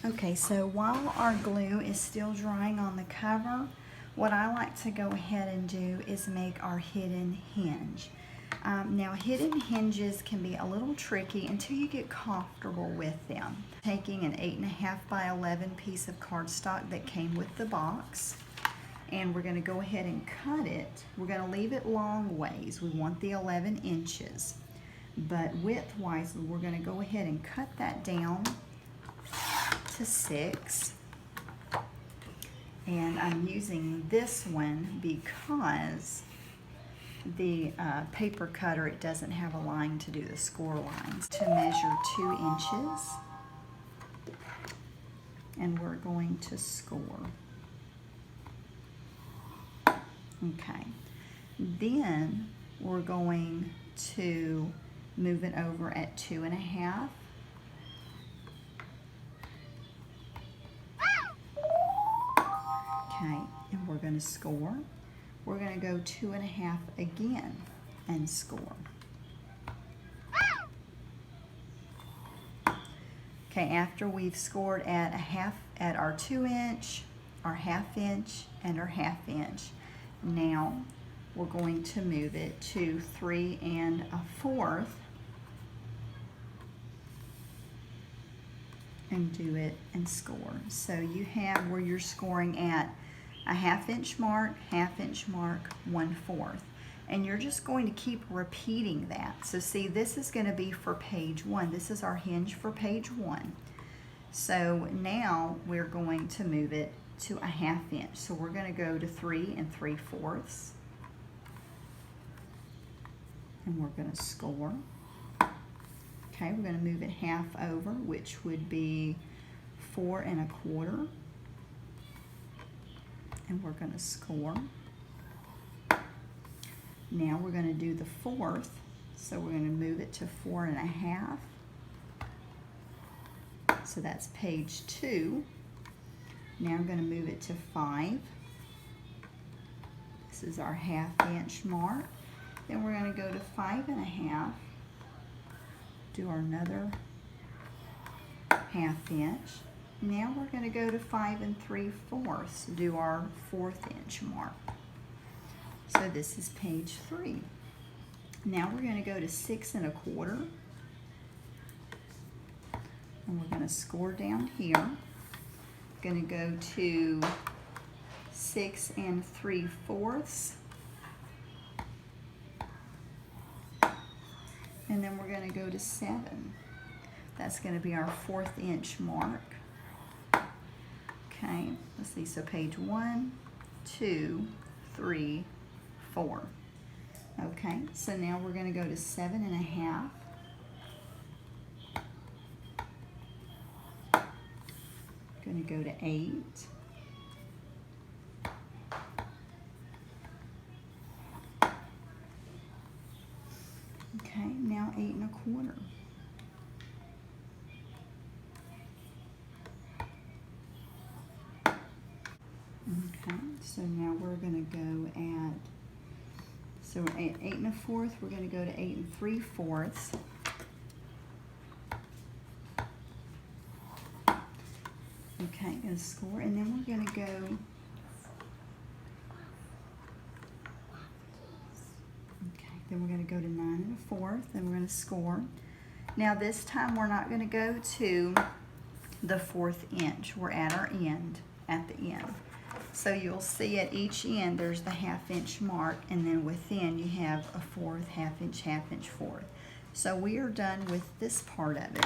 Okay, so while our glue is still drying on the cover, what I like to go ahead and do is make our hidden hinge. Now, hidden hinges can be a little tricky until you get comfortable with them. Taking an 8.5 by 11 piece of cardstock that came with the box, and we're going to go ahead and cut it. We're going to leave it long ways. We want the 11 inches, but width-wise, we're going to go ahead and cut that down to 6. And I'm using this one because the paper cutter, it doesn't have a line to do the score lines. To measure 2 inches, and we're going to score. Okay, then we're going to move it over at 2.5. Okay, and we're going to score. We're going to go 2.5 again and score. Okay, after we've scored at our 2 inch, our 1/2 inch, and our 1/2 inch, now we're going to move it to 3 1/4 and do it and score. So you have where you're scoring at a 1/2 inch mark, 1/2 inch mark, 1/4. And you're just going to keep repeating that. So see, this is going to be for page 1. This is our hinge for page 1. So now we're going to move it to a 1/2 inch. So we're going to go to 3 3/4. And we're going to score. Okay, we're going to move it half over, which would be 4 1/4. And we're going to score. Now we're going to do the 4th, so we're going to move it to 4 1/2. So that's page 2. Now I'm going to move it to 5. This is our 1/2 inch mark. Then we're going to go to 5 1/2. Do another 1/2 inch. Now we're going to go to 5 3/4, do our 4th inch mark. So this is page 3. Now we're going to go to 6 1/4, and we're going to score down here. Going to go to 6 3/4, and then we're going to go to 7. That's going to be our 4th inch mark. Okay, let's see, so page 1, 2, 3, 4. Okay, so now we're going to go to 7 1/2. Going to go to 8. Okay, now 8 1/4. Okay, so now we're going to go at, so we're at 8 1/4, we're going to go to 8 3/4. Okay, going to score, and then we're going to go, okay, then we're going to go to 9 1/4, then we're going to score. Now this time we're not going to go to the 4th inch. We're at our end, at the end. So you'll see at each end there's the 1/2 inch mark, and then within you have a 4th, 1/2 inch, 1/2 inch, 4th. So we are done with this part of it.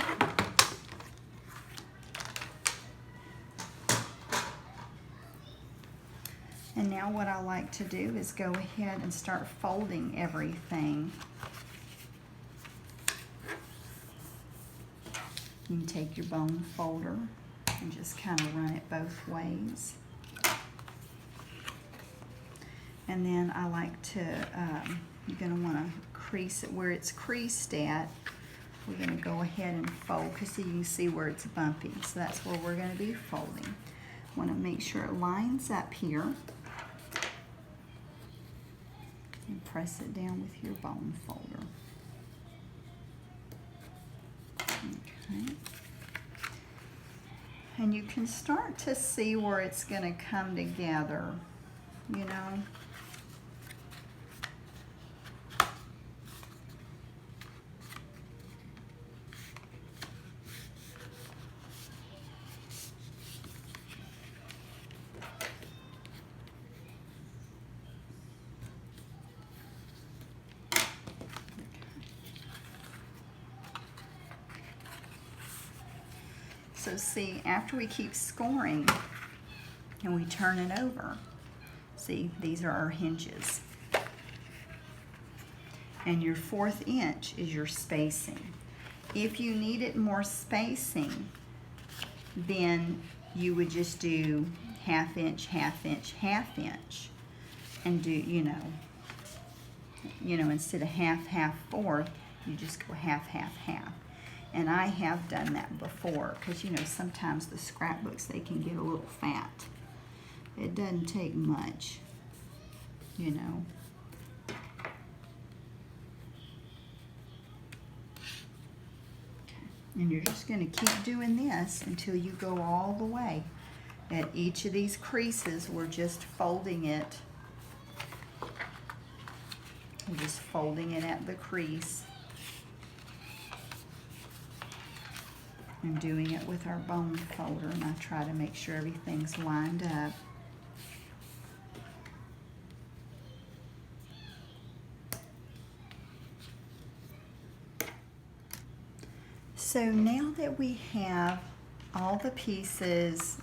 And now what I like to do is go ahead and start folding everything. You can take your bone folder and just kind of run it both ways. And then I like to, you're going to want to crease it where it's creased at. We're going to go ahead and fold because you can see where it's bumpy. So that's where we're going to be folding. Want to make sure it lines up here. And press it down with your bone folder. Okay. And you can start to see where it's going to come together, you know. So see, after we keep scoring and we turn it over, see, these are our hinges. And your 1/4 inch is your spacing. If you needed more spacing, then you would just do 1/2 inch, 1/2 inch, 1/2 inch, and do, you know, instead of 1/2, 1/2, 1/4, you just go 1/2, 1/2, 1/2. And I have done that before, because you know sometimes the scrapbooks, they can get a little fat. It doesn't take much, you know. And you're just going to keep doing this until you go all the way. At each of these creases, we're just folding it. We're just folding it at the crease. And doing it with our bone folder, and I try to make sure everything's lined up. So now that we have all the pieces,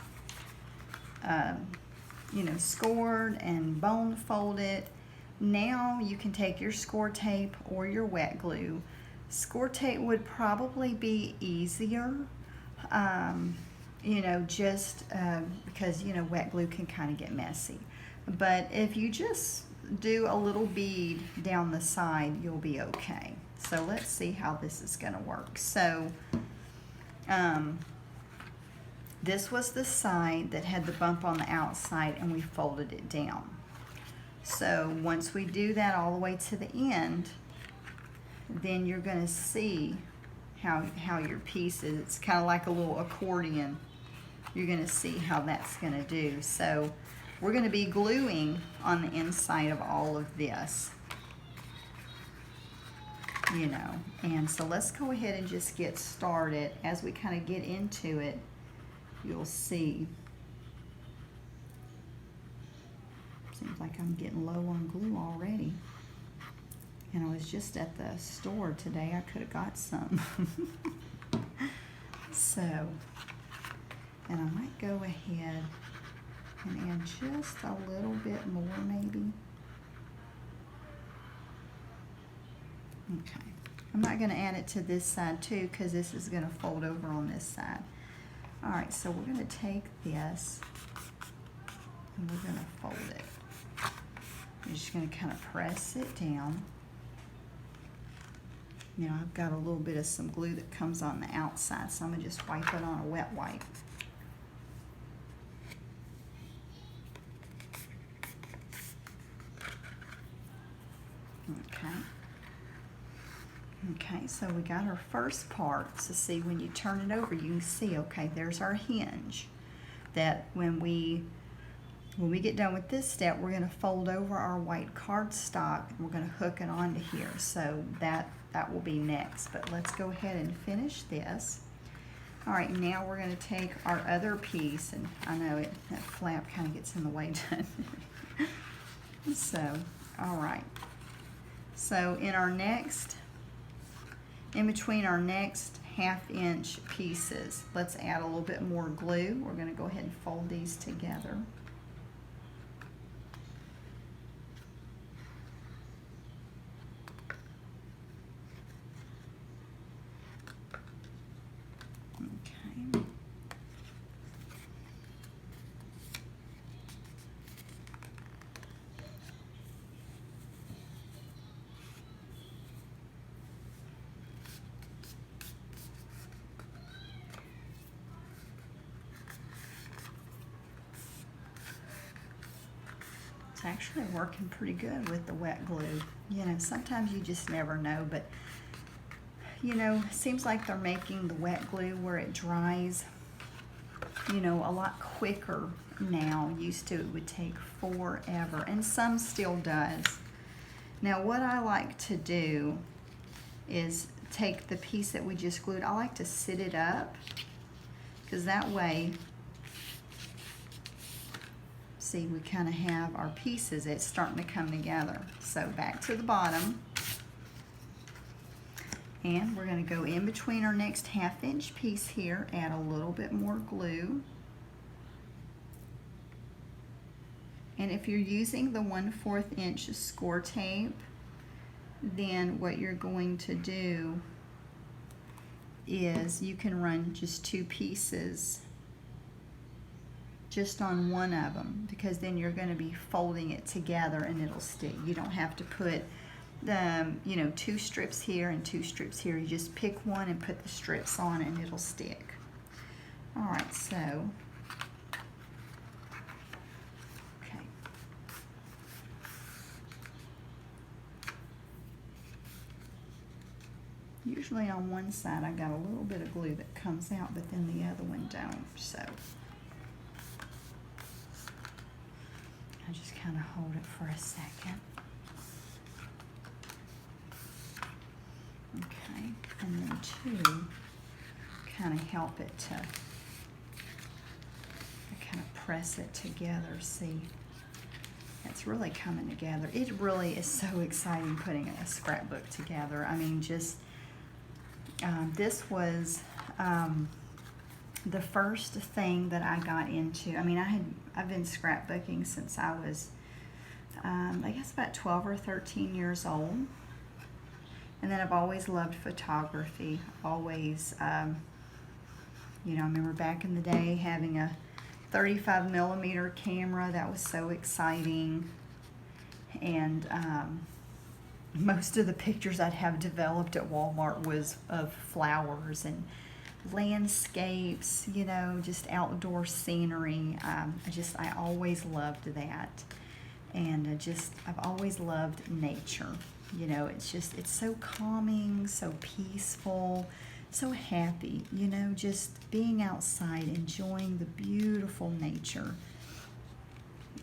you know, scored and bone folded, now you can take your score tape or your wet glue. Score tape would probably be easier, you know, just because, you know, wet glue can kind of get messy. But if you just do a little bead down the side, you'll be okay. So let's see how this is going to work. So this was the side that had the bump on the outside, and we folded it down. So once we do that all the way to the end, then you're going to see how your piece is. It's kind of like a little accordion. You're going to see how that's going to do. So we're going to be gluing on the inside of all of this, you know. And so let's go ahead and just get started. As we kind of get into it, you'll see. Seems like I'm getting low on glue already. And I was just at the store today. I could have got some. So, and I might go ahead and add just a little bit more maybe. Okay. I'm not going to add it to this side too, because this is going to fold over on this side. All right, so we're going to take this and we're going to fold it. You're just going to kind of press it down. Now I've got a little bit of some glue that comes on the outside, so I'm going to just wipe it on a wet wipe. Okay. Okay, so we got our first part. So see, when you turn it over, you can see, okay, there's our hinge. That when we get done with this step, we're going to fold over our white cardstock and we're going to hook it onto here. So that will be next. But let's go ahead and finish this. All right, now we're going to take our other piece, and I know that flap kind of gets in the way, doesn't it? So, all right. So in between our next 1/2 inch pieces, let's add a little bit more glue. We're going to go ahead and fold these together. Okay. It's actually working pretty good with the wet glue. You know, sometimes you just never know, but you know, it seems like they're making the wet glue where it dries you know, a lot quicker now. Used to, it would take forever, and some still does. Now what I like to do is take the piece that we just glued, I like to sit it up, because that way, see, we kind of have our pieces, it's starting to come together. So back to the bottom, and we're going to go in between our next 1/2 inch piece here, add a little bit more glue. And if you're using the 1/4 inch score tape, then what you're going to do is you can run just 2 pieces just on one of them, because then you're going to be folding it together and it'll stick. You don't have to put the, you know, 2 strips here and 2 strips here. You just pick one and put the strips on and it'll stick. All right, so usually on one side I got a little bit of glue that comes out, but then the other one don't. So I just kind of hold it for a second. Okay, and then 2 kind of help it to, I kind of press it together. See, it's really coming together. It really is so exciting putting a scrapbook together. I mean, just this was the first thing that I got into. I mean, I've been scrapbooking since I was I guess about 12 or 13 years old, and then I've always loved photography. Always, you know, I remember back in the day having a 35mm camera. That was so exciting, and most of the pictures I'd have developed at Walmart was of flowers and landscapes, you know, just outdoor scenery. I always loved that, and I've always loved nature. You know, it's so calming, so peaceful, so happy, you know, just being outside, enjoying the beautiful nature.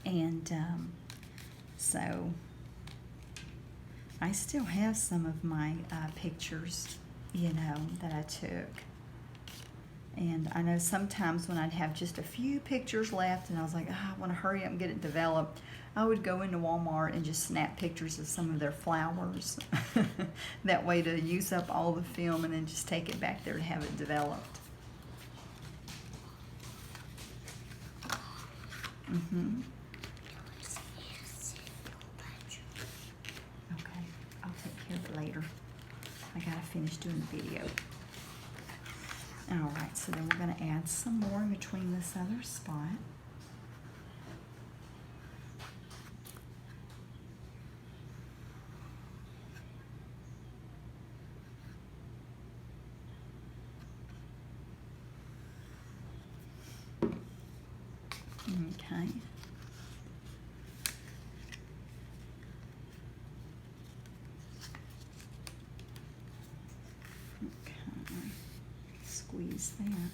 And so I still have some of my pictures, you know, that I took. And I know sometimes when I'd have just a few pictures left and I was like, I want to hurry up and get it developed, I would go into Walmart and just snap pictures of some of their flowers. That way to use up all the film and then just take it back there to have it developed. Okay, I'll take care of it later. I gotta finish doing the video. All right, so then we're gonna add some more in between this other spot. Okay. Squeeze that.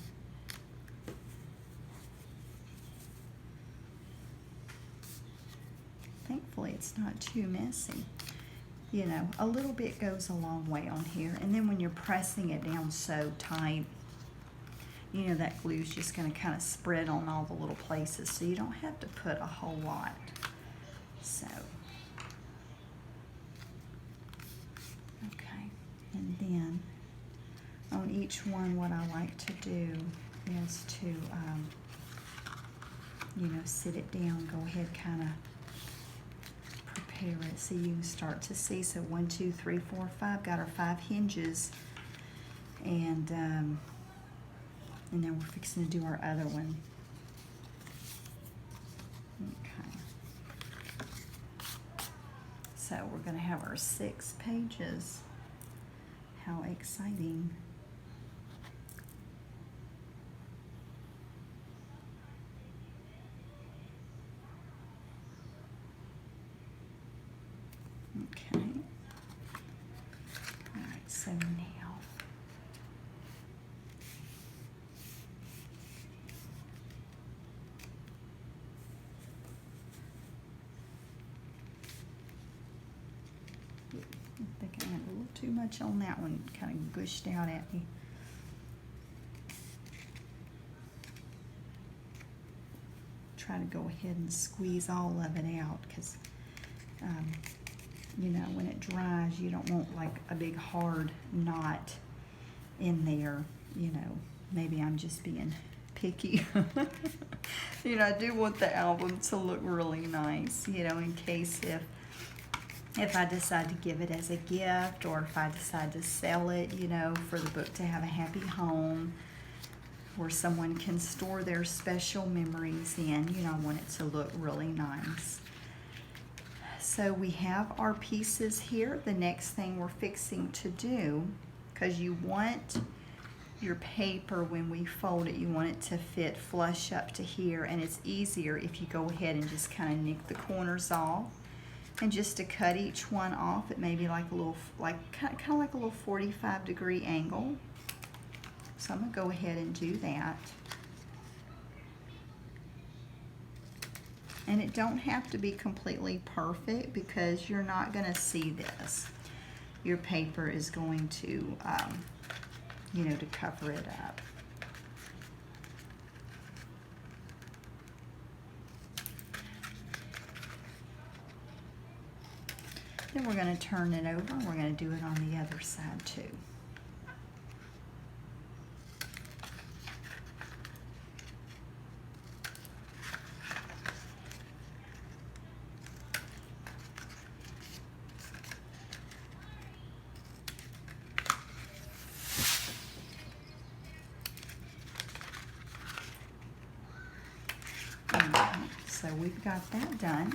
Thankfully, it's not too messy. You know, a little bit goes a long way on here. And then when you're pressing it down so tight, you know, that glue's just going to kind of spread on all the little places, so you don't have to put a whole lot. So, okay, and then on each one, what I like to do is to, you know, sit it down, go ahead, kind of prepare it so you can start to see. So 1, 2, 3, 4, 5, got our 5 hinges, and then we're fixing to do our other one. Okay. So we're going to have our 6 pages. How exciting. Okay. All right, so now too much on that one, kind of gushed out at me. Try to go ahead and squeeze all of it out because, you know, when it dries, you don't want like a big hard knot in there. You know, maybe I'm just being picky. You know, I do want the album to look really nice, you know, in case if I decide to give it as a gift, or if I decide to sell it, you know, for the book to have a happy home where someone can store their special memories in. You know, I want it to look really nice. So we have our pieces here. The next thing we're fixing to do, because you want your paper, when we fold it, you want it to fit flush up to here, and it's easier if you go ahead and just kind of nick the corners off. And just to cut each one off, it may be like a little, kind of like a little 45-degree angle. So I'm going to go ahead and do that. And it don't have to be completely perfect because you're not going to see this. Your paper is going to, you know, to cover it up. Then we're going to turn it over, and we're going to do it on the other side too. So we've got that done.